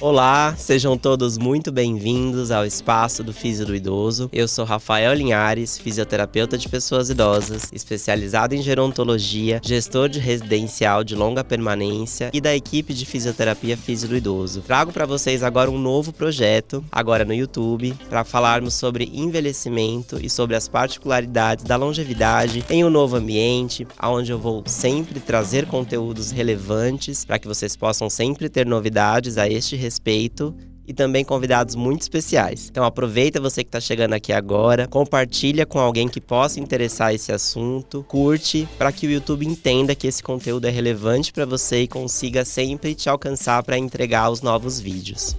Olá, sejam todos muito bem-vindos ao Espaço do Fisio do Idoso. Eu sou Rafael Linhares, fisioterapeuta de pessoas idosas, especializado em gerontologia, gestor de residencial de longa permanência e da equipe de fisioterapia Fisio do Idoso. Trago para vocês agora um novo projeto, agora no YouTube, para falarmos sobre envelhecimento e sobre as particularidades da longevidade em um novo ambiente, onde eu vou sempre trazer conteúdos relevantes para que vocês possam sempre ter novidades a este respeito e também convidados muito especiais. Então aproveita você que está chegando aqui agora, compartilha com alguém que possa interessar esse assunto, curte para que o YouTube entenda que esse conteúdo é relevante para você e consiga sempre te alcançar para entregar os novos vídeos.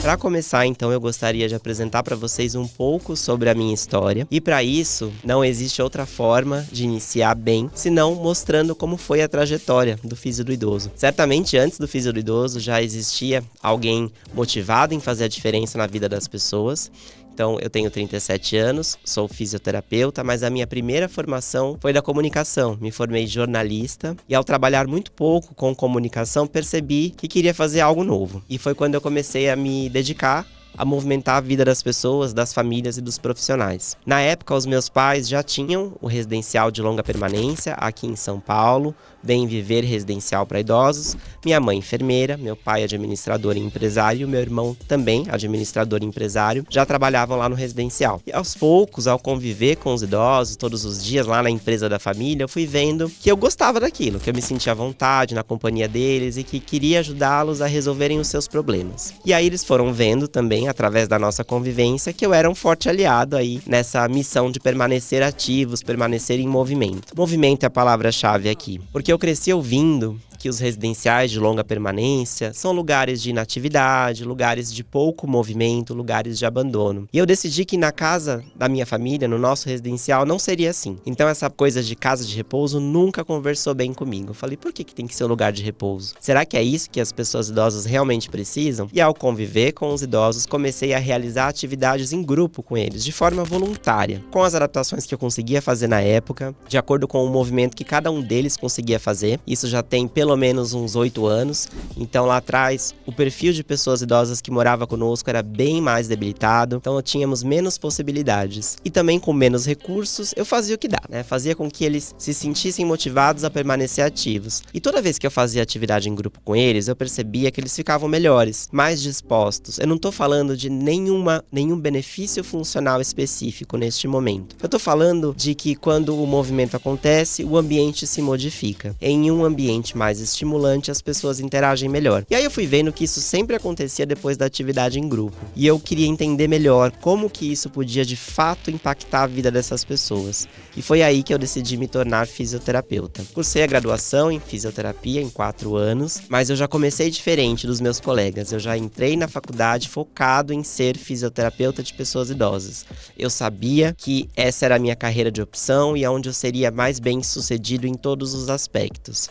Para começar, então, eu gostaria de apresentar para vocês um pouco sobre a minha história. E para isso, não existe outra forma de iniciar bem, senão mostrando como foi a trajetória do Fisio do Idoso. Certamente, antes do Fisio do Idoso, já existia alguém motivado em fazer a diferença na vida das pessoas. Então, eu tenho 37 anos, sou fisioterapeuta, mas a minha primeira formação foi da comunicação. Me formei jornalista e ao trabalhar muito pouco com comunicação, percebi que queria fazer algo novo. E foi quando eu comecei a me dedicar a movimentar a vida das pessoas, das famílias e dos profissionais. Na época, os meus pais já tinham o residencial de longa permanência aqui em São Paulo, Bem Viver Residencial para Idosos, minha mãe enfermeira, meu pai administrador e empresário, meu irmão também administrador e empresário, já trabalhavam lá no residencial. E aos poucos, ao conviver com os idosos, todos os dias lá na empresa da família, eu fui vendo que eu gostava daquilo, que eu me sentia à vontade na companhia deles e que queria ajudá-los a resolverem os seus problemas. E aí eles foram vendo também, através da nossa convivência, que eu era um forte aliado aí nessa missão de permanecer ativos, permanecer em movimento. Movimento é a palavra-chave aqui, porque eu cresci ouvindo que os residenciais de longa permanência são lugares de inatividade, lugares de pouco movimento, lugares de abandono. E eu decidi que na casa da minha família, no nosso residencial, não seria assim. Então essa coisa de casa de repouso nunca conversou bem comigo. Eu falei, por que tem que ser um lugar de repouso? Será que é isso que as pessoas idosas realmente precisam? E ao conviver com os idosos, comecei a realizar atividades em grupo com eles, de forma voluntária, com as adaptações que eu conseguia fazer na época, de acordo com o movimento que cada um deles conseguia fazer. Isso já tem pelo menos uns 8 anos, então lá atrás o perfil de pessoas idosas que morava conosco era bem mais debilitado, então tínhamos menos possibilidades. E também com menos recursos, eu fazia o que dá, né? Fazia com que eles se sentissem motivados a permanecer ativos. E toda vez que eu fazia atividade em grupo com eles, eu percebia que eles ficavam melhores, mais dispostos. Eu não tô falando de nenhum benefício funcional específico neste momento. Eu tô falando de que quando o movimento acontece, o ambiente se modifica. Em um ambiente mais estimulante, as pessoas interagem melhor. E aí eu fui vendo que isso sempre acontecia depois da atividade em grupo. E eu queria entender melhor como que isso podia de fato impactar a vida dessas pessoas. E foi aí que eu decidi me tornar fisioterapeuta. Cursei a graduação em fisioterapia em 4 anos, mas eu já comecei diferente dos meus colegas. Eu já entrei na faculdade focado em ser fisioterapeuta de pessoas idosas. Eu sabia que essa era a minha carreira de opção e onde eu seria mais bem sucedido em todos os aspectos.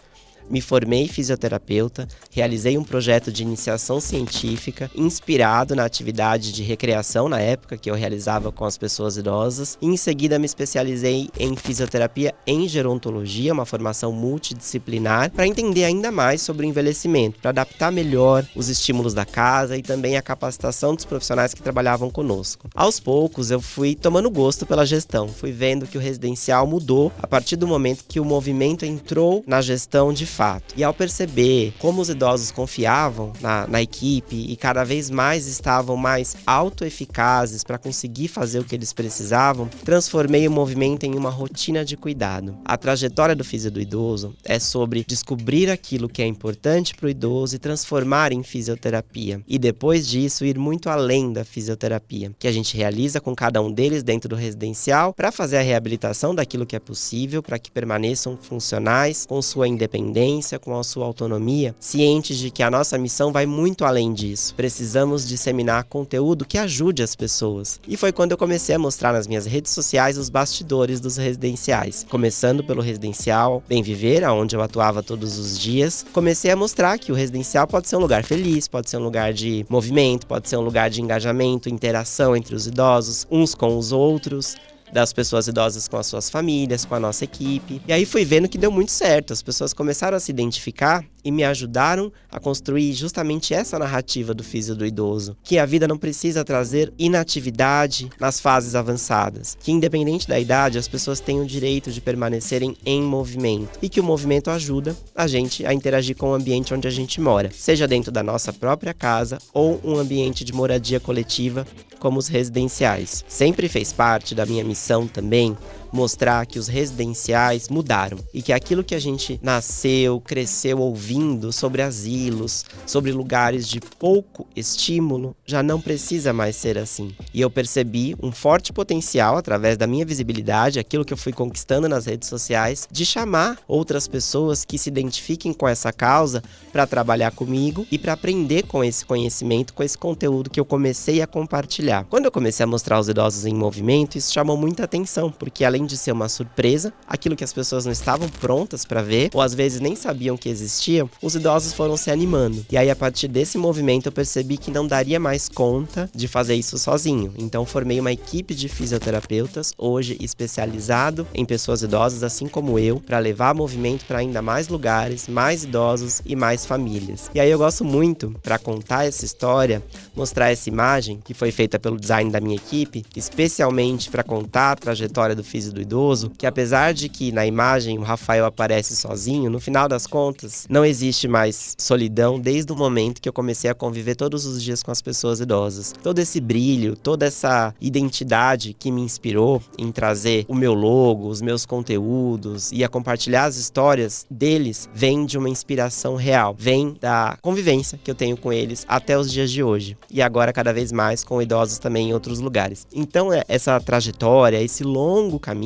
Me formei fisioterapeuta, realizei um projeto de iniciação científica inspirado na atividade de recreação na época que eu realizava com as pessoas idosas e em seguida me especializei em fisioterapia em gerontologia, uma formação multidisciplinar, para entender ainda mais sobre o envelhecimento, para adaptar melhor os estímulos da casa e também a capacitação dos profissionais que trabalhavam conosco. Aos poucos eu fui tomando gosto pela gestão, fui vendo que o residencial mudou a partir do momento que o movimento entrou na gestão de fato. E ao perceber como os idosos confiavam na equipe e cada vez mais estavam mais autoeficazes para conseguir fazer o que eles precisavam, transformei o movimento em uma rotina de cuidado. A trajetória do Fisio do Idoso é sobre descobrir aquilo que é importante para o idoso e transformar em fisioterapia. E depois disso, ir muito além da fisioterapia, que a gente realiza com cada um deles dentro do residencial para fazer a reabilitação daquilo que é possível, para que permaneçam funcionais, com sua independência, com a sua autonomia, cientes de que a nossa missão vai muito além disso. Precisamos disseminar conteúdo que ajude as pessoas. E foi quando eu comecei a mostrar nas minhas redes sociais os bastidores dos residenciais. Começando pelo residencial Bem Viver, onde eu atuava todos os dias, comecei a mostrar que o residencial pode ser um lugar feliz, pode ser um lugar de movimento, pode ser um lugar de engajamento, interação entre os idosos, uns com os outros, das pessoas idosas com as suas famílias, com a nossa equipe. E aí fui vendo que deu muito certo, as pessoas começaram a se identificar e me ajudaram a construir justamente essa narrativa do Físio do Idoso, que a vida não precisa trazer inatividade nas fases avançadas, que independente da idade, as pessoas têm o direito de permanecerem em movimento e que o movimento ajuda a gente a interagir com o ambiente onde a gente mora, seja dentro da nossa própria casa ou um ambiente de moradia coletiva como os residenciais. Sempre fez parte da minha missão também mostrar que os residenciais mudaram e que aquilo que a gente nasceu, cresceu ouvindo sobre asilos, sobre lugares de pouco estímulo, já não precisa mais ser assim. E eu percebi um forte potencial através da minha visibilidade, aquilo que eu fui conquistando nas redes sociais, de chamar outras pessoas que se identifiquem com essa causa para trabalhar comigo e para aprender com esse conhecimento, com esse conteúdo que eu comecei a compartilhar. Quando eu comecei a mostrar os idosos em movimento, isso chamou muita atenção, porque além de ser uma surpresa, aquilo que as pessoas não estavam prontas para ver, ou às vezes nem sabiam que existiam, os idosos foram se animando. E aí, a partir desse movimento, eu percebi que não daria mais conta de fazer isso sozinho. Então, formei uma equipe de fisioterapeutas, hoje especializado em pessoas idosas, assim como eu, para levar movimento para ainda mais lugares, mais idosos e mais famílias. E aí, eu gosto muito, para contar essa história, mostrar essa imagem que foi feita pelo design da minha equipe, especialmente para contar a trajetória do Físio do Idoso, que apesar de que na imagem o Rafael aparece sozinho, no final das contas, não existe mais solidão desde o momento que eu comecei a conviver todos os dias com as pessoas idosas. Todo esse brilho, toda essa identidade que me inspirou em trazer o meu logo, os meus conteúdos e a compartilhar as histórias deles, vem de uma inspiração real, vem da convivência que eu tenho com eles até os dias de hoje. E agora cada vez mais com idosos também em outros lugares. Então essa trajetória, esse longo caminho,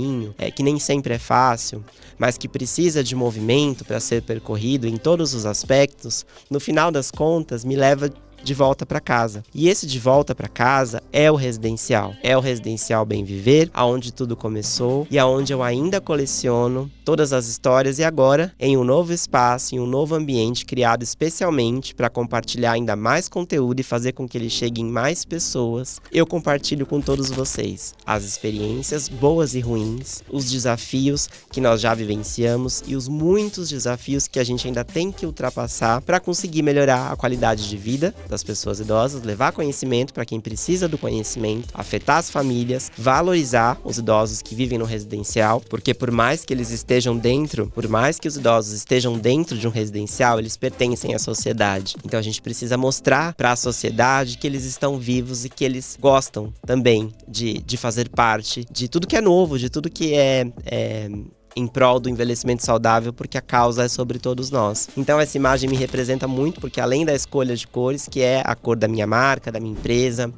que nem sempre é fácil, mas que precisa de movimento para ser percorrido em todos os aspectos, no final das contas me leva de volta para casa. E esse de volta para casa é o residencial. É o residencial Bem Viver, aonde tudo começou e aonde eu ainda coleciono todas as histórias e agora em um novo espaço, em um novo ambiente criado especialmente para compartilhar ainda mais conteúdo e fazer com que ele chegue em mais pessoas. Eu compartilho com todos vocês as experiências boas e ruins, os desafios que nós já vivenciamos e os muitos desafios que a gente ainda tem que ultrapassar para conseguir melhorar a qualidade de vida das pessoas idosas, levar conhecimento para quem precisa do conhecimento, afetar as famílias, valorizar os idosos que vivem no residencial, porque por mais que eles estejam dentro, por mais que os idosos estejam dentro de um residencial, eles pertencem à sociedade. Então a gente precisa mostrar para a sociedade que eles estão vivos e que eles gostam também de fazer parte de tudo que é novo, de tudo que é em prol do envelhecimento saudável, porque a causa é sobre todos nós. Então essa imagem me representa muito, porque além da escolha de cores, que é a cor da minha marca, da minha empresa,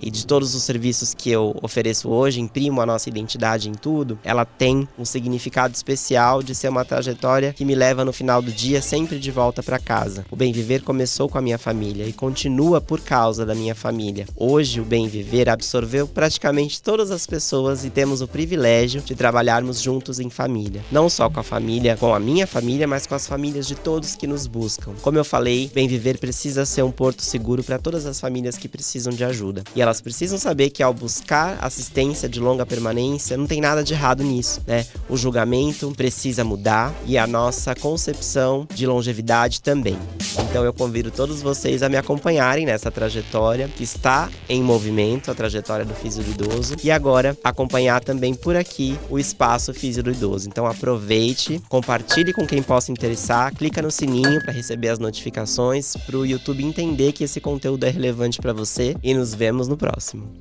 e de todos os serviços que eu ofereço hoje, imprimo a nossa identidade em tudo, ela tem um significado especial de ser uma trajetória que me leva no final do dia sempre de volta para casa. O Bem Viver começou com a minha família e continua por causa da minha família. Hoje o Bem Viver absorveu praticamente todas as pessoas e temos o privilégio de trabalharmos juntos em família. Não só com a família, com a minha família, mas com as famílias de todos que nos buscam. Como eu falei, Bem Viver precisa ser um porto seguro para todas as famílias que precisam de ajuda. E elas precisam saber que ao buscar assistência de longa permanência, não tem nada de errado nisso, né? O julgamento precisa mudar e a nossa concepção de longevidade também. Então eu convido todos vocês a me acompanharem nessa trajetória que está em movimento, a trajetória do Físio do Idoso, e agora acompanhar também por aqui o espaço Físio do Idoso. Então aproveite, compartilhe com quem possa interessar, clica no sininho para receber as notificações, para o YouTube entender que esse conteúdo é relevante para você e nos vemos no próximo.